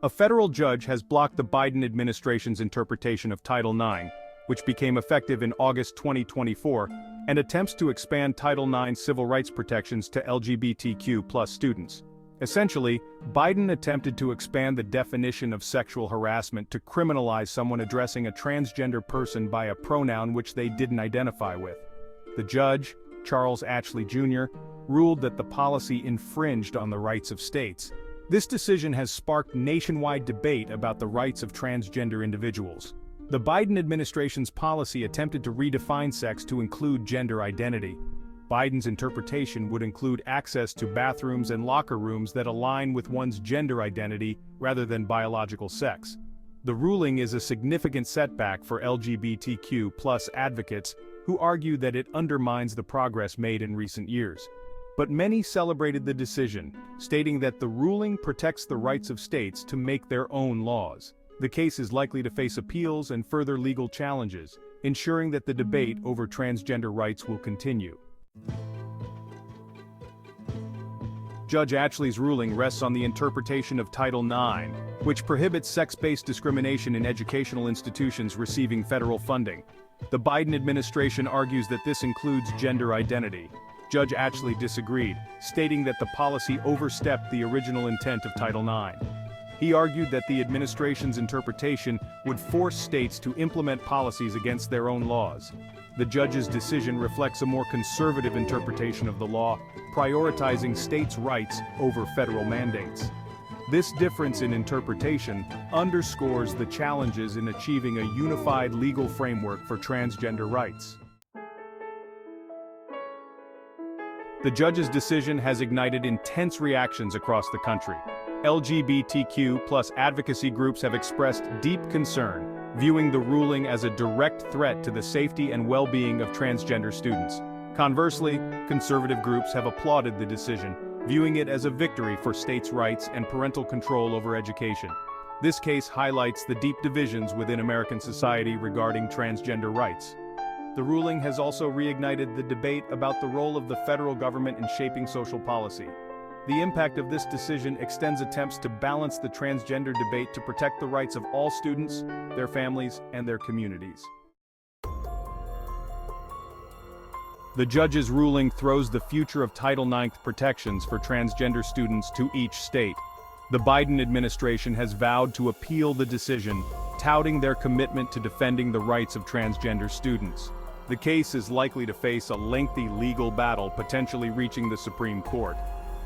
A federal judge has blocked the Biden administration's interpretation of Title IX, which became effective in August 2024, and attempts to expand Title IX civil rights protections to LGBTQ+ students. Essentially, Biden attempted to expand the definition of sexual harassment to criminalize someone addressing a transgender person by a pronoun which they didn't identify with. The judge, Charles Ashley Jr., ruled that the policy infringed on the rights of states. This decision has sparked nationwide debate about the rights of transgender individuals. The Biden administration's policy attempted to redefine sex to include gender identity. Biden's interpretation would include access to bathrooms and locker rooms that align with one's gender identity rather than biological sex. The ruling is a significant setback for LGBTQ+ advocates who argue that it undermines the progress made in recent years. But many celebrated the decision, stating that the ruling protects the rights of states to make their own laws. The case is likely to face appeals and further legal challenges, ensuring that the debate over transgender rights will continue. Judge Ashley's ruling rests on the interpretation of Title IX, which prohibits sex-based discrimination in educational institutions receiving federal funding. The Biden administration argues that this includes gender identity. Judge Ashley disagreed, stating that the policy overstepped the original intent of Title IX. He argued that the administration's interpretation would force states to implement policies against their own laws. The judge's decision reflects a more conservative interpretation of the law, prioritizing states' rights over federal mandates. This difference in interpretation underscores the challenges in achieving a unified legal framework for transgender rights. The judge's decision has ignited intense reactions across the country. LGBTQ+ advocacy groups have expressed deep concern, viewing the ruling as a direct threat to the safety and well-being of transgender students. Conversely, conservative groups have applauded the decision, viewing it as a victory for states' rights and parental control over education. This case highlights the deep divisions within American society regarding transgender rights. The ruling has also reignited the debate about the role of the federal government in shaping social policy. The impact of this decision extends attempts to balance the transgender debate to protect the rights of all students, their families, and their communities. The judge's ruling throws the future of Title IX protections for transgender students to each state. The Biden administration has vowed to appeal the decision, touting their commitment to defending the rights of transgender students. The case is likely to face a lengthy legal battle, potentially reaching the Supreme Court.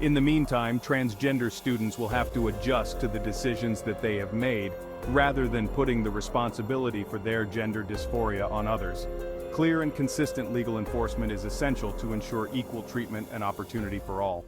In the meantime, transgender students will have to adjust to the decisions that they have made, rather than putting the responsibility for their gender dysphoria on others. Clear and consistent legal enforcement is essential to ensure equal treatment and opportunity for all.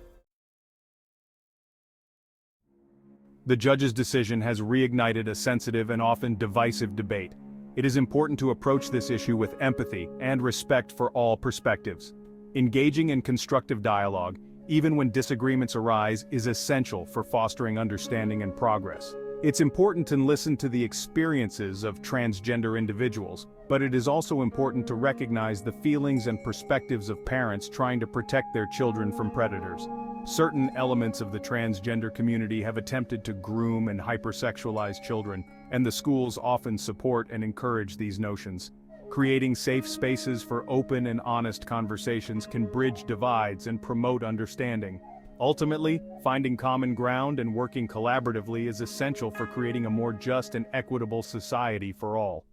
The judge's decision has reignited a sensitive and often divisive debate. It is important to approach this issue with empathy and respect for all perspectives. Engaging in constructive dialogue, even when disagreements arise, is essential for fostering understanding and progress. It's important to listen to the experiences of transgender individuals, but it is also important to recognize the feelings and perspectives of parents trying to protect their children from predators. Certain elements of the transgender community have attempted to groom and hypersexualize children, and the schools often support and encourage these notions. Creating safe spaces for open and honest conversations can bridge divides and promote understanding. Ultimately, finding common ground and working collaboratively is essential for creating a more just and equitable society for all.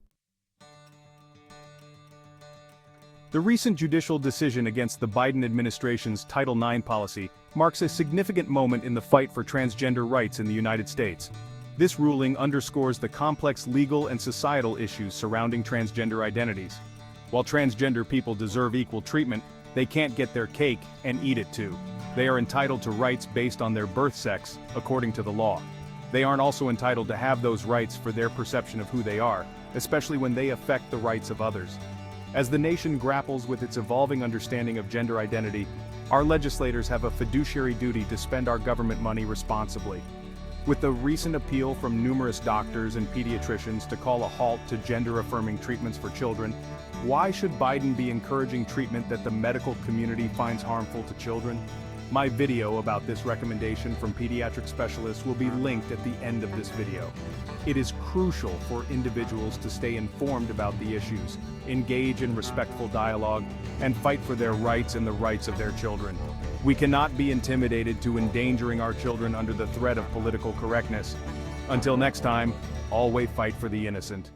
The recent judicial decision against the Biden administration's Title IX policy marks a significant moment in the fight for transgender rights in the United States. This ruling underscores the complex legal and societal issues surrounding transgender identities. While transgender people deserve equal treatment, they can't get their cake and eat it too. They are entitled to rights based on their birth sex, according to the law. They aren't also entitled to have those rights for their perception of who they are, especially when they affect the rights of others. As the nation grapples with its evolving understanding of gender identity, our legislators have a fiduciary duty to spend our government money responsibly. With the recent appeal from numerous doctors and pediatricians to call a halt to gender-affirming treatments for children, why should Biden be encouraging treatment that the medical community finds harmful to children? My video about this recommendation from pediatric specialists will be linked at the end of this video. It is crucial for individuals to stay informed about the issues, engage in respectful dialogue, and fight for their rights and the rights of their children. We cannot be intimidated to endangering our children under the threat of political correctness. Until next time, always fight for the innocent.